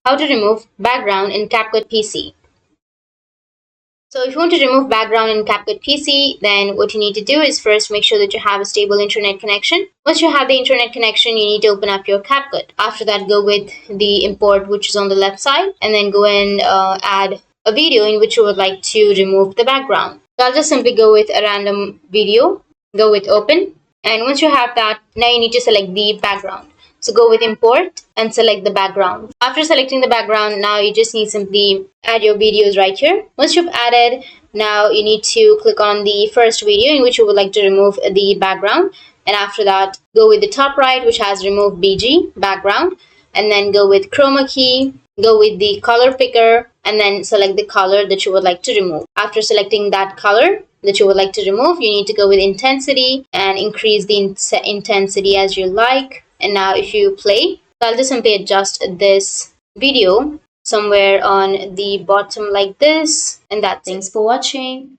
how to remove background in CapCut PC. So if you want to remove background in CapCut PC, then what you need to do is first make sure that you have a stable internet connection. Once you have the internet connection, you need to open up your CapCut. After that, go with the import, which is on the left side, and then go and add a video in which you would like to remove the background. So I'll just simply go with a random video, go with open, and once you have that, now you need to select the background. So go with import and select the background. After selecting the background, now you just need simply add your videos right here. Once you've added, now you need to click on the first video in which you would like to remove the background. And after that, go with the top right, which has remove BG background, and then go with Chroma Key, go with the color picker, and then select the color that you would like to remove. After selecting that color that you would like to remove, you need to go with intensity and increase the intensity as you like. And now if you play, I'll just simply adjust this video somewhere on the bottom like this. And that's it. Thanks for watching.